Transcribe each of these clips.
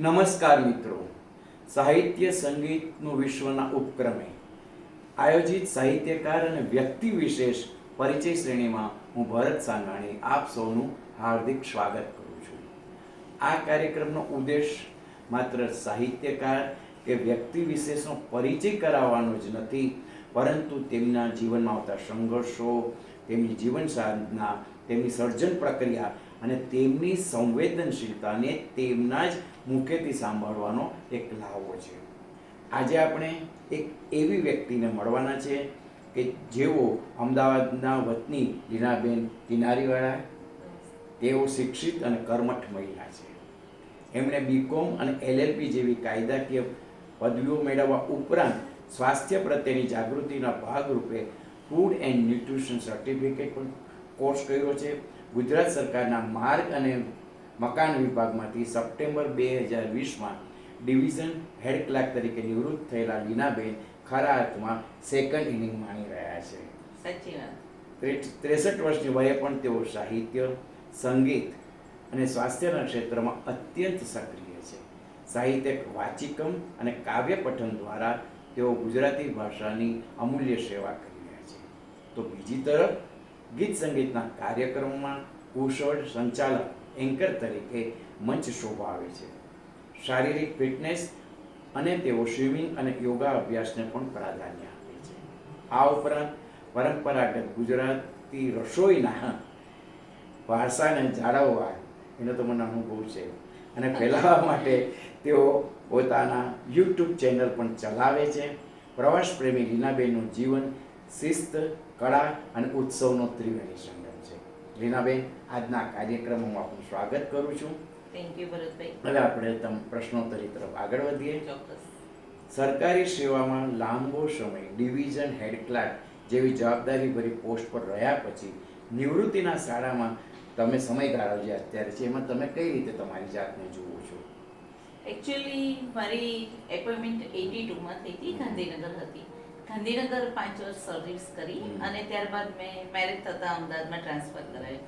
નમસ્કાર મિત્રો, સાહિત્ય સંગીતનું વિશ્વના ઉપક્રમે આયોજિત સાહિત્યકાર અને વ્યક્તિ વિશેષ પરિચય શ્રેણીમાં હું ભરત સાંગાણી આપ સૌનું હાર્દિક સ્વાગત કરું છું. આ કાર્યક્રમનો ઉદ્દેશ માત્ર સાહિત્યકાર કે વ્યક્તિ વિશેષનો પરિચય કરાવવાનો જ નથી, પરંતુ તેમના જીવનમાં આવતા સંઘર્ષો, તેમની જીવન સાધના, તેમની સર્જન પ્રક્રિયા અને તેમની સંવેદનશીલતાને તેમના જ મુખેથી સાંભળવાનો એક લાવો છે. આજે આપણે એક એવી વ્યક્તિને મળવાના છે કે જેઓ અમદાવાદના વતની લીનાબેન કિનારીવાળા. તેઓ શિક્ષિત અને કર્મઠ મહિલા છે. એમણે બીકોમ અને LLB જેવી કાયદાકીય પદવીઓ મેળવવા ઉપરાંત સ્વાસ્થ્ય પ્રત્યેની જાગૃતિના ભાગરૂપે ફૂડ એન્ડ ન્યુટ્રિશન સર્ટિફિકેટ પણ કોર્સ કર્યો છે. ગુજરાત સરકારના માર્ગ અને મકાન વિભાગમાંથી સપ્ટેમ્બર 2020માં ડિવિઝન હેડ ક્લાર્ક તરીકે નિવૃત્ત થયેલા લીનાબેન ખરા અર્થમાં સેકન્ડ ઇનિંગ માણી રહ્યા છે. સાચી વાત. 63 વર્ષની વયે પણ તેઓ સાહિત્ય, સંગીત અને સ્વાસ્થ્યના ક્ષેત્રમાં અત્યંત સક્રિય છે. સાહિત્યિક વાચિકમ અને કાવ્ય પઠન દ્વારા તેઓ ગુજરાતી ભાષાની અમૂલ્ય સેવા કરી રહ્યા છે. તો બીજી તરફ ગીત સંગીતના કાર્યક્રમોમાં કુશળ સંચાલક એન્કર તરીકે મંચ શોભાવે છે. શારીરિક ફિટનેસ અને તેઓ સ્વિમિંગ અને યોગા અભ્યાસને પણ પ્રાધાન્ય આપે છે. આ ઉપરાંત પરંપરાગત ગુજરાતી રસોઈના વારસાને જાળવવા એનો તો મને અનુભવ છે અને ફેલાવવા માટે તેઓ પોતાના YouTube ચેનલ પણ ચલાવે છે. પ્રવાસ પ્રેમી લીનાબેનનું જીવન શિસ્ત, કળા અને ઉત્સવનો ત્રિવેણી સંગમ છે. લીનાબેન, આજના કાર્યક્રમમાં આપનું સ્વાગત કરું છું. Thank you Bharatbhai. હવે આપણે પ્રશ્નોત્તરી તરફ આગળ વધીએ. ચોક્કસ. સરકારી સેવામાં લાંબો સમય ડિવિઝન હેડ ક્લાર્ક જેવી જવાબદારીભરી પોસ્ટ પર રહ્યા પછી નિવૃત્તિના શાળામાં તમે સમયગાળો જે અત્યારે છે એમાં તમે કઈ રીતે તમારી જાતને જુઓ છો? એકચ્યુઅલી મારી એપોઇન્ટમેન્ટ 82માં થઈ હતી, ગાંધીનગર હતી. ગાંધીનગર 5 વર્ષ સર્વિસ કરી અને ત્યારબાદ મેં મેરેજ થતાં અમદાવાદમાં ટ્રાન્સફર કરાવી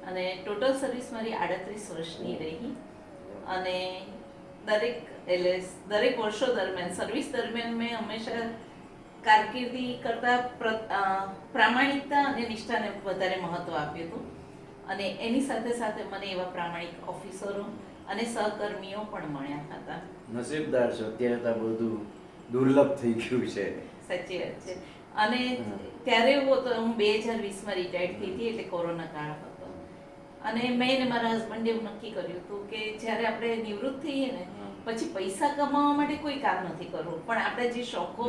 અને ટોટલ સર્વિસ મારી 38 વર્ષની રહી. અને દરેક વર્ષો દરમિયાન સર્વિસ દરમિયાન મેં હંમેશા કારકિર્દી કરતાં પ્રામાણિકતા અને નિષ્ઠાને વધારે મહત્ત્વ આપ્યું હતું. અને એની સાથે સાથે મને એવા પ્રામાણિક ઓફિસરો અને સહકર્મીઓ પણ મળ્યા હતા. નસીબદાર છો, અત્યારે તો બધું દુર્લભ થઈ ગયું છે. સાચી વાત છે. અને ત્યારે એવું હતું, હું 2020માં રિટાયર્ડ થઈ હતી, એટલે કોરોના કાળ હતો. અને મેં ને મારા હસબન્ડે એવું નક્કી કર્યું હતું કે જ્યારે આપણે નિવૃત્ત થઈએ ને પછી પૈસા કમાવા માટે કોઈ કામ નથી કરવું, પણ આપણે જે શોખો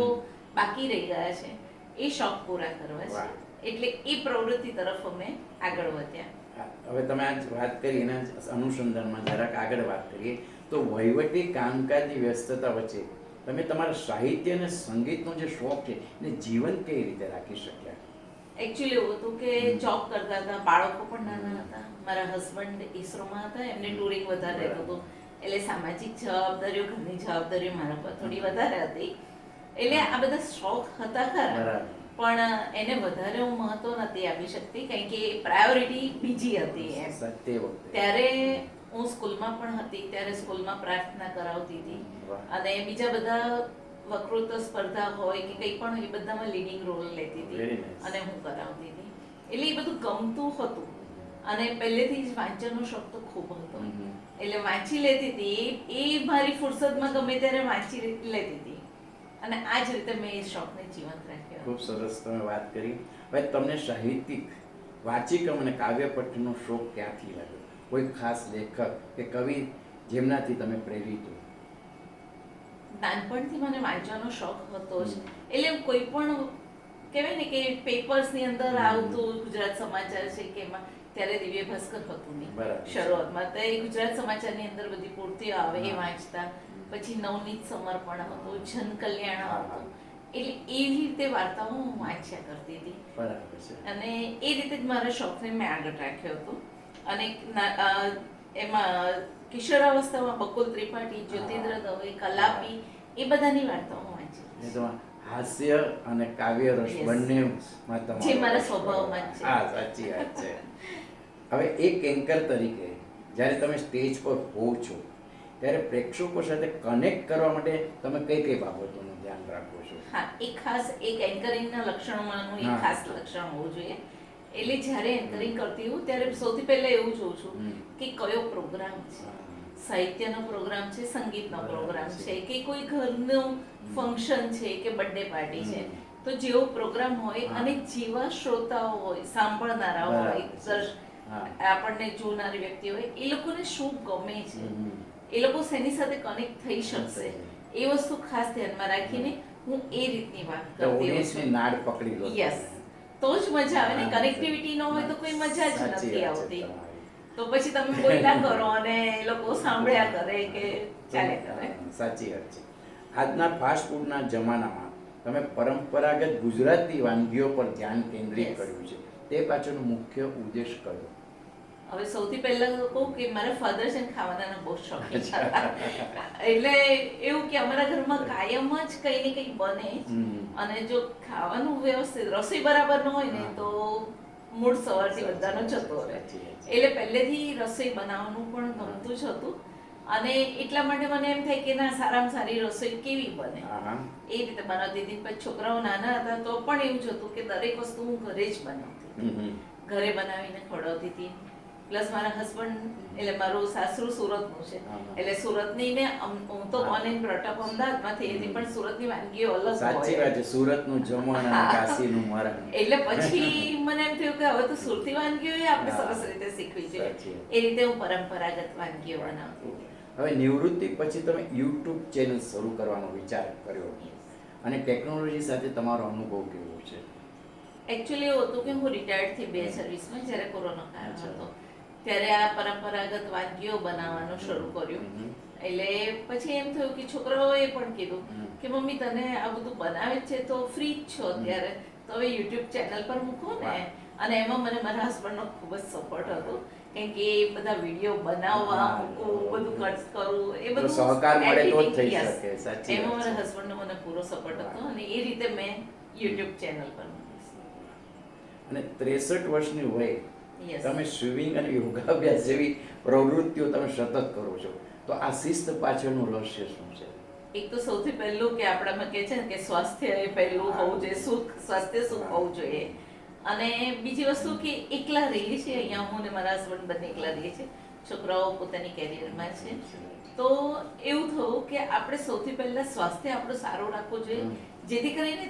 બાકી રહી ગયા છે એ શોખ પૂરા કરવા છે. એટલે એ પ્રવૃત્તિ તરફ અમે આગળ વધ્યા. હવે તમે આજ વાત કરી એના અનુસંધાનમાં જરાક આગળ વાત કરીએ તો વહીવટી કામકાજની વ્યસ્તતા વચ્ચે તમે તમારા સાહિત્ય અને સંગીતનો જે શોખ છે એને જીવન કઈ રીતે રાખી શક્યા? એકચ્યુઅલી એવું હતું કે જોબ કરતા હતા, બાળકો પણ નાના હતા. મારા હસબન્ડ ઇસરોમાં હતા, એમને ટુરિંગ વધારે રહેતું હતું, એટલે સામાજિક જવાબદારીઓ, ઘરની જવાબદારીઓ મારા પર થોડી વધારે હતી. એટલે આ બધા શોખ હતા ખરા, પણ એને વધારે હું મહત્વ નથી આપી શકતી, કારણ કે પ્રાયોરિટી બીજી હતી એમ. ત્યારે હું સ્કૂલમાં પણ હતી, ત્યારે સ્કૂલમાં પ્રાર્થના કરાવતી હતી અને બીજા બધા વક્તૃત્વ સ્પર્ધા હોય કે કંઈ પણ હોય એ બધામાં લીડિંગ રોલ લેતી હતી અને હું કરાવતી હતી. એટલે એ બધું ગમતું હતું અને પહેલેથી જ વાંચનનો શોખ તો ખૂબ હતો, એટલે વાંચી લેતી હતી. એ મારી ફુરસદમાં ગમે ત્યારે વાંચી લેતી હતી અને આ જ રીતે મેં એ શોખને જીવંત રાખ્યો. ખૂબ સરસ તમે વાત કરી. હવે તમને સાહિત્યિક, વાચિકમ અને કાવ્ય પઠનનો શોખ ક્યાંથી લાગ્યો? કોઈ ખાસ લેખક કે કવિ જેમનાથી તમે પ્રેરિત હો? નાનપણથી મને વાંચવાનો શોખ હતો જ. એટલે કોઈ પણ કહેવાય ને કે પેપર્સની અંદર આવતું ગુજરાત સમાચાર છે કે એમાં, ત્યારે દિવ્ય ભાસ્કર હતું નહીં શરૂઆતમાં, તો એ ગુજરાત સમાચારની અંદર બધી પૂર્તિઓ આવે એ વાંચતા. પછી નવનીત સમર્પણ હતું, જન કલ્યાણ હતું, એટલે એવી રીતે વાર્તાઓ હું વાંચ્યા કરતી હતી. બરાબર છે. અને એ રીતે જ મારા શોખને મેં આગળ રાખ્યો હતો. અને એમાં કિશોરાવસ્થામાં બકુલ ત્રિપાઠી, જ્યોતિન્દ્ર દવે, કલાપી, એ બધાની વાર્તાઓ હું વાંચી. હાસ્ય અને કાવ્ય રસ બંનેમાં જે મારા સ્વભાવમાં છે. હા, સાચી વાત છે. હવે એક એન્કર તરીકે જ્યારે તમે સ્ટેજ પર હો છો ત્યારે પ્રેક્ષકો સાથે કનેક્ટ કરવા માટે તમે કઈ કઈ બાબતોનું ધ્યાન રાખો છો? હા, એક ખાસ એક એન્કરિંગના લક્ષણોમાંનું એક હા. ખાસ લક્ષણ હોવું જોઈએ. એટલે જ્યારે એન્કરિંગ કરતી હોઉં ત્યારે સૌથી પહેલા એવું જોઉં છું હમ. કે કયો પ્રોગ્રામ છે. સાહિત્યનો પ્રોગ્રામ છે, સંગીતનો બરાબર પ્રોગ્રામ છે. છે, કે કોઈ ઘરનું ફંક્શન છે કે બર્થડે પાર્ટી છે. તો જેવો પ્રોગ્રામ હોય હા. અને જેવા શ્રોતાઓ હોય, સાંભળનારા હોય, બરાબર છે. હા. આપણને જોનારી વ્યક્તિ હોય, એ લોકોને શું ગમે છે, હમ. એ લોકો શેની સાથે કનેક્ટ થઈ શકશે, એ વસ્તુ ખાસ ધ્યાનમાં રાખીને હું એ રીતની વાત તો કરતી હોઉં ઓડિયન્સની છું. નાડ પકડી લો યસ, તમે. તો જ મજા આવે ને. હા, કનેક્ટિવિટી ન હોય તો કોઈ મજા જ સાચી નથી વાત છે આવતી. તમારી. તો પછી તમે બોલ્યા કરો અને એ લોકો સાંભળ્યા કરે કે ચાલે કરે. સાચી વાત છે. આજના ફાસ્ટ ફૂડના જમાનામાં તમે પરંપરાગત ગુજરાતી વાનગીઓ પર ધ્યાન કેન્દ્રિત Yes. કર્યું છે. તે પાછળનો મુખ્ય ઉદ્દેશ કયો? હવે સૌથી પહેલા તો કહું કે મારા ફાધર છે ને ખાવાના બહુ શોખીન હતા. એટલે એવું કે અમારા ઘરમાં કાયમ જ કંઈ ને કંઈ બને જ. હમ. અને જો ખાવાનું વ્યવસ્થિત, રસોઈ બરાબર ન હોય ને હા. તો મૂડ સવારથી બધાનો જતો રહે. સાચી વાત છે. એટલે પહેલેથી રસોઈ બનાવવાનું પણ ગમતું જ હતું. અને એટલા માટે મને એમ થાય કે ના, સારામાં સારી રસોઈ કેવી બને હા. એ રીતે બનાવતી હતી. પછી છોકરાઓ નાના હતા તો પણ એવું જ હતું કે દરેક વસ્તુ હું ઘરે જ બનાવતી હતી. હમ. ઘરે બનાવીને ખવડાવતી હતી. પ્લસ મારા હસબન્ડ, એટલે મારું સાસરું સુરતનું છે, હા. એટલે સુરતની ને હું તો હા. બોર્ન એન્ડ બ્રોટ અપ અમદાવાદમાં થઈ હતી, પણ સુરતની વાનગીઓ અલગ સાચી હોય. વાત છે. સુરતનું જમણ અને હા. કાશીનું મરણ. એટલે પછી મને એમ થયું કે હવે તો સુરતી વાનગીઓ આપણે હા. સરસ રીતે શીખવી જોઈએ. સાચી વાત. એ રીતે હું પરંપરાગત વાનગીઓ બનાવતી હતી. હવે નિવૃત્તિ પછી તમે યુટ્યુબ ચેનલ શરૂ કરવાનો વિચાર કર્યો અને ટેકનોલોજી સાથે તમારો અનુભવ કેવો છે? એકચ્યુઅલી એવું હતું કે હું રિટાયર્ડ થઈ 2020માં, જ્યારે કોરોના કાળ હતો ત્યારે આ પરંપરાગત વાનગીઓ બનાવવાનું શરૂ કર્યું. હમ. એટલે પછી એમ થયું કે છોકરાઓએ પણ કીધું હમ. કે મમ્મી તને આ બધું બનાવે જ છે તો ફ્રી જ છો અત્યારે, તો હવે યુટ્યુબ ચેનલ પર મૂકો ને. વાહ. અને એમાં મને મારા હસબન્ડનો ખૂબ જ સપોર્ટ હતો, કેમ કે એ બધા વિડીયો બનાવવા, હા. મૂકવું, બધું કટ કરવું, એ તો બધું સહકાર મળે તો જ editing, થઈ yes. શકે. સાચી એમાં વાત મારા છે. હસબન્ડનો મને પૂરો સપોર્ટ હતો વાહ. અને એ રીતે મેં યુટ્યુબ ચેનલ પર મૂકી. અને 63 વર્ષની વયે Yes. તમે સ્વિમિંગ અને યોગાભ્યાસ જેવી પ્રવૃત્તિઓ તમે સતત કરો છો, તો આ શિસ્ત પાછળનું રહસ્ય શું છે? એક તો સૌથી પહેલું કે આપણામાં કહે છે ને કે સ્વાસ્થ્ય એ પહેલું હોવું જોઈએ, સુખ, સ્વાસ્થ્ય સુખ હોવું જોઈએ. અને બીજી વસ્તુ કે એકલા રહીએ છીએ અહીંયા, હું ને મારા હસબન્ડ બંને એકલા રહીએ છીએ, છોકરાઓ પોતાની કેરિયરમાં છે. તો એવું થયું કે આપણે સૌથી પહેલા સ્વાસ્થ્ય આપણું સારું રાખવું જોઈએ, જેથી કરીને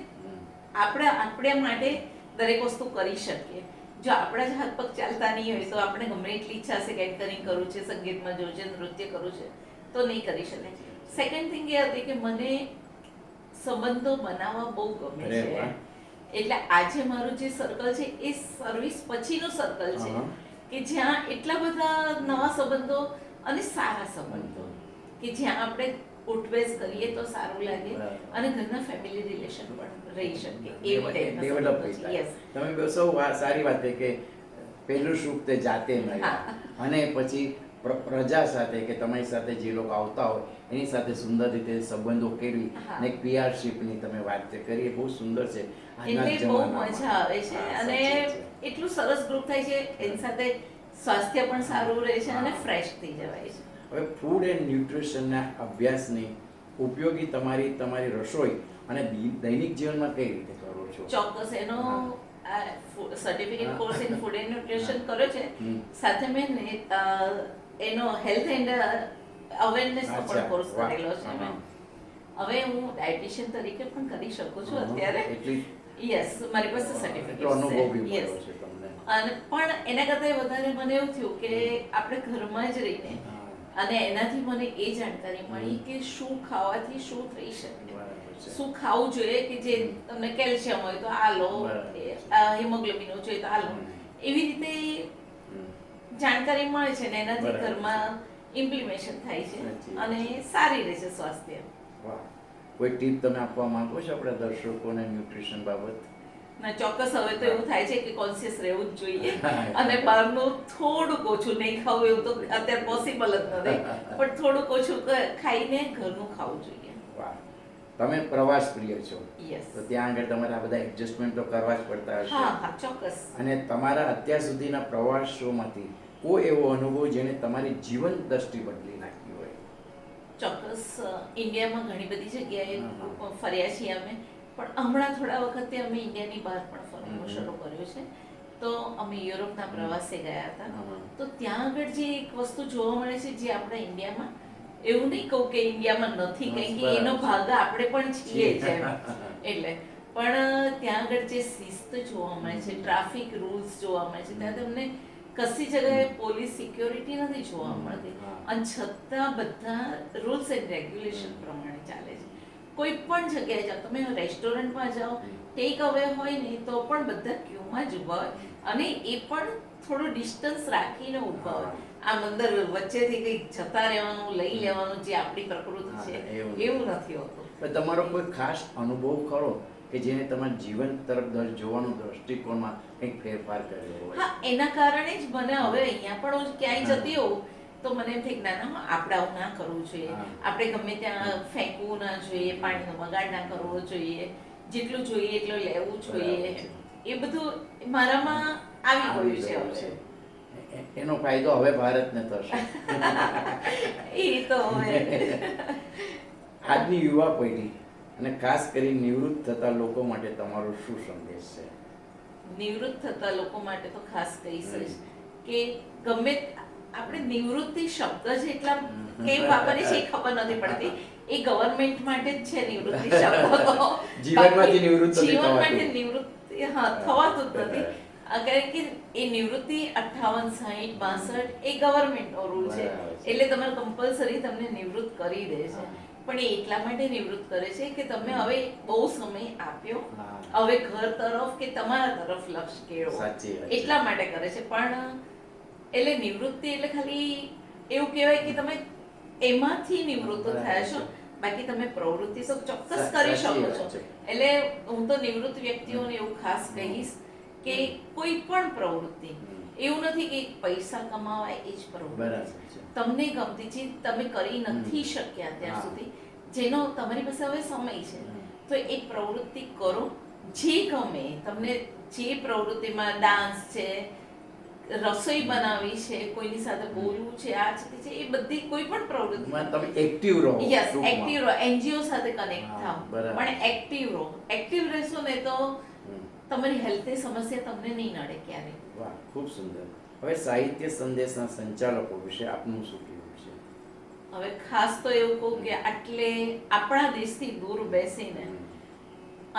આપણે માટે દરેક વસ્તુ કરી શકીએ. જો આપણા જ હાથ પગ ચાલતા નહીં હોય તો આપણે ગમે એટલી ઈચ્છા હશે કે એન્કરિંગ કરવું છે, સંગીતમાં જવું છે, નૃત્ય કરવું છે, તો નહીં કરી શકે. સેકન્ડ થિંગ એ હતી કે મને સંબંધો બનાવવા બહુ ગમે અરે છે. વાહ. એટલે આજે મારું જે સર્કલ છે એ સર્વિસ પછીનું સર્કલ છે, હા. કે જ્યાં એટલા બધા નવા સંબંધો અને સારા સંબંધો, કે જ્યાં આપણે ઉઠબેસ કરીએ તો સારું લાગે બરાબર. અને ઘરના ફેમિલી રિલેશન પણ રહી શકે એવી ટાઈપના ડેવલપ સંબંધો છે. Yes. તમે સૌ સારી વાત છે કે પહેલું સુખ તે જાતે મળ્યા, અને પછી પ્રજા સાથે કે તમારી સાથે જે લોકો આવતા હોય એની સાથે સુંદર રીતે સંબંધો કેળવી હા. અને પીઆરશીપની તમે વાત કરી, એ બહુ સુંદર છે. આજના એટલે બહુ જમાનામાં. મજા આવે છે. હા, અને સાચી વાત છે. એટલું સરસ ગ્રુપ થાય છે, એની સાથે સ્વાસ્થ્ય પણ સારું રહે છે અને હા. ફ્રેશ થઈ જવાય છે. હવે ફૂડ એન્ડ ન્યુટ્રિશનના અભ્યાસની ઉપયોગી તમારી રસોઈ અને દૈનિક જીવનમાં કઈ રીતે કરો છો? ચોક્કસ એનો હા. સર્ટિફિકેટ હા. Course in food and nutrition કર્યો છે. હમ. સાથે મેં એનો હેલ્થ એન્ડ અવેરનેસનો અચ્છા, પણ કોર્સ વાહ. કરેલો છે મેં. હવે હું ડાયટિશિયન તરીકે પણ કરી શકું છું હા. અત્યારે. એટલી યસ, મારી પાસે એટલો સર્ટિફિકેટ અનુભવ બી છે. મળ્યો યસ. છે તમને. અને પણ એના કરતાં વધારે મને એવું થયું કે આપણે ઘરમાં જ રહીને હા. અને એનાથી મને એ જાણકારી મળી કે શું ખાવાથી શું થઈ શકે, બરાબર છે. શું ખાવું જોઈએ કે જે તમને કેલ્શિયમ હોય તો આ લો, બરાબર. હિમોગ્લોબિન ઓછું હોય તો આ લો. હમ. એવી રીતે હમ. જાણકારી મળે છે ને એનાથી બરાબર છે. ઘરમાં ઇમ્પ્લિમેશન થાય છે સાચી વાત અને છે. સારી રહે છે સ્વાસ્થ્ય. વાહ. કોઈ ટીપ તમે આપવા માંગો છો આપણા દર્શકોને ન્યુટ્રિશન બાબત? ના, ચોક્કસ હવે તો એવું થાય છે કે કોન્શિયસ રહેવું જ જોઈએ હા. અને બહારનું થોડુંક ઓછું નહીં ખાવું, એવું તો અત્યારે પોસિબલ જ નથી, પણ થોડુંક ઓછું ખાઈને ઘરનું ખાવું જોઈએ. વાહ. તમે પ્રવાસ પ્રિય છો, યસ. તો ત્યાં આગળ તમારે આ બધા એડજસ્ટમેન્ટ તો કરવા જ પડતા હશે. હા હા, ચોક્કસ. અને તમારા અત્યાર સુધીના પ્રવાસોમાંથી કોઈ એવો અનુભવ જેને તમારી જીવન દ્રષ્ટિ બદલી નાખી હોય? ચોક્કસ ઇન્ડિયામાં ઘણી બધી જગ્યાએ હા. ફર્યા છીએ અમે, પણ હમણાં થોડા વખતે અમે ઇન્ડિયાની બહાર પણ ફરવાનું શરૂ કર્યું છે. તો અમે યુરોપના પ્રવાસે ગયા હતા. હા. તો ત્યાં આગળ જે એક વસ્તુ જોવા મળે છે જે આપણા ઇન્ડિયામાં, એવું નહીં કહું કે ઇન્ડિયામાં નથી, કારણ કે એનો ભાગ આપણે પણ છીએ જ એમ. એટલે પણ ત્યાં આગળ જે શિસ્ત જોવા મળે છે, ટ્રાફિક રૂલ્સ જોવા મળે છે, ત્યાં તમને કશી જગ્યાએ પોલીસ સિક્યોરિટી નથી જોવા મળતી, અને છતાં બધા રૂલ્સ એન્ડ રેગ્યુલેશન પ્રમાણે ચાલે છે. કોઈ પણ જગ્યાએ જાઓ, તમે રેસ્ટોરન્ટમાં જાઓ, ટેક અવે હોય ને તો પણ બધા ક્યુમાં જ ઊભા હોય, અને એ પણ થોડું ડિસ્ટન્સ રાખીને ઊભા હોય. આમ અંદર વચ્ચેથી કંઈક જતા રહેવાનું, લઈ લેવાનું, જે આપણી પ્રકૃતિ છે એવું નથી હોતું. પણ તમારો કોઈ ખાસ અનુભવ ખરો કે જેને તમારા જીવન તરફ જોવાનો દ્રષ્ટિકોણમાં કંઈક ફેરફાર કર્યો હોય? હા, એના કારણે જ મને હવે અહીંયા પણ હું ક્યાંય જતી હોઉં તો મને એમ થાય કે ના ના, આપણે આવું ના કરવું જોઈએ, હા. આપણે ગમે ત્યાં ફેંકવું ના જોઈએ, પાણીનો બગાડ ના કરવો જોઈએ, જેટલું જોઈએ એટલું લેવું જોઈએ. એ બધું મારામાં આવી ગયું છે હવે. એનો ફાયદો હવે ભારતને થશે. એ તો હવે આજની યુવા પેઢી અને ખાસ કરી નિવૃત્ત થતા લોકો માટે તમારો શું સંદેશ છે? નિવૃત્ત થતા લોકો માટે તો ખાસ કહીશ જ કે ગમે આપણે નિવૃત્તિ શબ્દ જ એટલા કેમ વાપરીએ છે એ ખબર નથી પડતી. એ ગવર્મેન્ટ માટે જ છે નિવૃત્તિ શબ્દ તો. જીવનમાંથી નિવૃત્ત નથી જીવનમાંથી થવાતું. નિવૃત્તિ થવાતું જ નથી. કારણ કે એ નિવૃત્તિ 58, 60, 62 એ ગવર્મેન્ટનો રૂલ છે, બરાબર છે. એટલે તમારે કમ્પલસરી તમને નિવૃત્ત કરી દે છે. પણ એ એટલા માટે નિવૃત્ત કરે છે કે તમે હવે બહુ સમય આપ્યો, હા. હવે ઘર તરફ કે તમારા તરફ લક્ષ્ય કેળવો, સાચી વાત છે. એટલા માટે કરે છે. પણ એટલે નિવૃત્તિ એટલે ખાલી એવું કહેવાય કે તમે એમાંથી નિવૃત્ત થયા છો, બાકી તમે પ્રવૃત્તિ તો ચોક્કસ કરી શકો સાચી છો. વાત છે. એટલે હું તો નિવૃત્ત વ્યક્તિઓને એવું ખાસ કહીશ કે કોઈ પણ પ્રવૃત્તિ, એવું નથી કે પૈસા કમાવાય એ જ પ્રવૃત્તિ બરાબર છે. છે. તમને ગમતી ચીજ તમે કરી નથી શક્યા ત્યાં હા. સુધી, જેનો તમારી પાસે હવે સમય છે, તો એ પ્રવૃત્તિ કરો. જે ગમે તમને, જે પ્રવૃત્તિમાં ડાન્સ છે, રસોઈ બનાવી છે, કોઈની સાથે બોલવું છે, આ છે તે છે, એ બધી કોઈ પણ પ્રવૃત્તિ તમે એક્ટિવ રહો. યસ, ટૂંકમાં. એક્ટિવ રહો, એનજીઓ સાથે કનેક્ટ હા, થાઓ, બરાબર. પણ એક્ટિવ રહો. એક્ટિવ રહેશો ને તો તમારી હેલ્થની સમસ્યા તમને નહીં નડે ક્યારે. વાહ, ખૂબ સુંદર. હવે સાહિત્ય સંદેશના સંચાલકો વિશે આપનું શું કહેવું છે? હવે ખાસ તો એવું કહું કે આટલે આપણા દેશથી દૂર બેસીને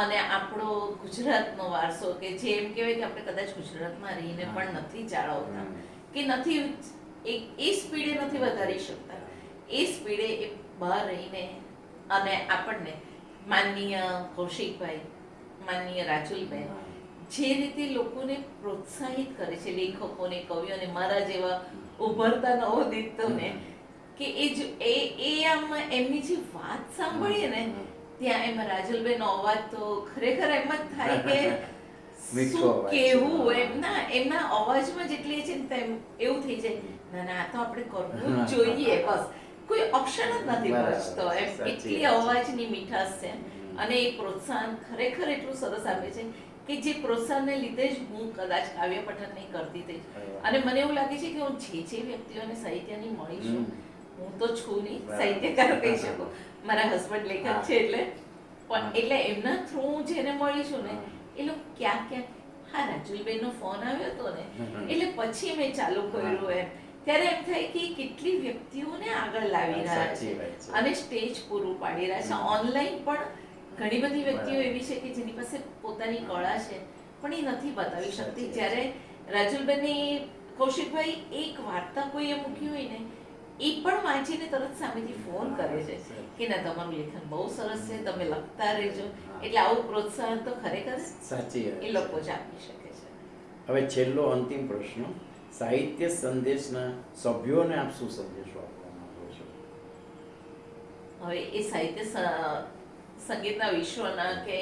અને આપણો ગુજરાતનો વારસો, કે જે એમ કહેવાય કે આપણે કદાચ ગુજરાતમાં રહીને પણ નથી જાળવતા, કે નથી એ સ્પીડે નથી વધારી શકતા, એ સ્પીડે એ બહાર રહીને અને આપણને માનનીય કૌશિકભાઈ, માનનીય રાજુલબેન જે રીતે લોકોને પ્રોત્સાહિત કરે છે, લેખકોને, કવિઓને, મારા જેવા ઉભરતા નવોદિતોને, કે એ આમ એમની જે વાત સાંભળીએ ને ત્યાં એમાં રાજુલબેનનો અવાજ તો ખરેખર એમ જ થાય કે મીઠો શું અવાજ છે. કેવું. એમના અવાજમાં જેટલી છે ને તેમ એવું થઈ જાય, ના ના, આ તો આપણે કરવું જ જોઈએ, બસ કોઈ ઓપ્શન જ નથી બરાબર, બચતો એમ. સાચી એટલી વાત છે. અવાજની મીઠાશ છે, અને એ પ્રોત્સાહન ખરેખર એટલું સરસ આપે છે કે જે પ્રોત્સાહનને લીધે જ હું કદાચ કાવ્ય પઠન નહીં કરતી થઈ. અને મને એવું લાગે છે કે હું જે વ્યક્તિઓને સાહિત્યની મળી છું, હું તો છું નહીં સાહિત્યકાર કહી શકું, મારા હસબન્ડ લેખક છે એટલે, પણ એટલે એમના થ્રુ હું જેને મળી છું ને, એ લોકો ક્યાંક ક્યાંક, હા રાજુલબેનનો ફોન આવ્યો હતો ને, એટલે પછી મેં ચાલુ કર્યું એમ. ત્યારે એમ થાય કે કેટલી વ્યક્તિઓને આગળ લાવી રહ્યા સાચી છે વાત છે. અને સ્ટેજ પૂરું પાડી રહ્યા છે. ઓનલાઈન પણ ઘણી બધી વ્યક્તિઓ એવી છે કે જેની પાસે પોતાની કળા છે પણ એ નથી બતાવી શકતી. જ્યારે રાજુલબેનની, કૌશિકભાઈ એક વાર્તા કોઈએ મૂકી હોય ને, એ પણ વાંચીને તરત સામેથી ફોન કરે છે કે ના, તમારું લેખન બહુ સરસ છે, તમે લખતા રહેજો. એટલે આવું પ્રોત્સાહન તો ખરેખર સાચી વાત એ છે. લોકો જ આપી શકે છે. હવે છેલ્લો અંતિમ પ્રશ્ન, સાહિત્ય સંદેશના સભ્યોને આપ શું સંદેશો આપવા માંગો છો? હવે એ સાહિત્ય સંગીતના વિશ્વના કે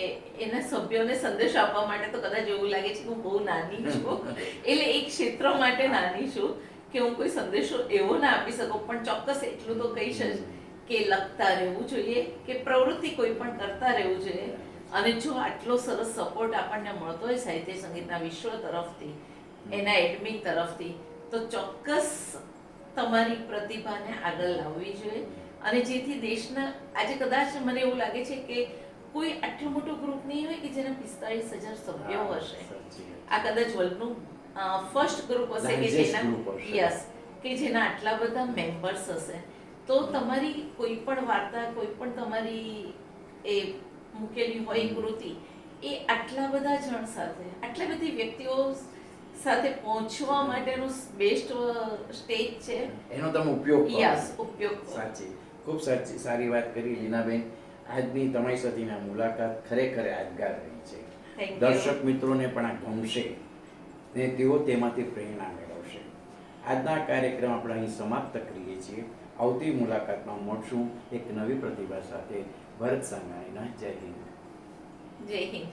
એના સભ્યોને સંદેશો આપવા માટે તો કદાચ એવું લાગે છે કે હું બહુ નાની છું, એટલે એક ક્ષેત્ર માટે નાની છું કે હું કોઈ સંદેશો એવો ના આપી શકું. પણ ચોક્કસ એટલું તો કહીશ જ કે લખતા રહેવું જોઈએ, કે પ્રવૃત્તિ કોઈ પણ કરતા રહેવું જોઈએ. અને જો આટલો સરસ સપોર્ટ આપણને મળતો હોય સાહિત્ય સંગીતના વિશ્વ તરફથી, એના એડમિન તરફથી, તો ચોક્કસ તમારી પ્રતિભાને આગળ લાવવી જોઈએ અને જેથી દેશના આજે કદાચ મને એવું લાગે છે કે કોઈ આટલું મોટું ગ્રુપ નહીં હોય કે જેના 45,000 સભ્યો હા, હશે. સાચી વાત. આ કદાચ વર્લ્ડનું ફર્સ્ટ ગ્રુપ હશે કે Largest જેના group હશે. યસ કે જેના આટલા બધા મેમ્બર્સ હશે. તો તમારી કોઈ પણ વાર્તા, કોઈ પણ તમારી એ મૂકેલી હોય કૃતિ, એ આટલા બધા જણ સાથે, આટલી બધી વ્યક્તિઓ સાથે પહોંચવા માટેનું બેસ્ટ સ્ટેજ છે. એનો તમે ઉપયોગ કરો. યસ, ઉપયોગ કરો. સાચી, ખૂબ સારી વાત કરી લીનાબેન. આજની તમારી સાથેની આ મુલાકાત ખરેખર યાદગાર રહી છે. Thank you. દર્શક મિત્રોને પણ આ ગમશે ને તેઓ તેમાંથી પ્રેરણા મેળવશે. આજના આ કાર્યક્રમ આપણે અહીં સમાપ્ત કરીએ છીએ. આવતી મુલાકાતમાં મળશું એક નવી પ્રતિભા સાથે. ભરત સાંગાણીના જય હિન્દ. જય હિન્દ.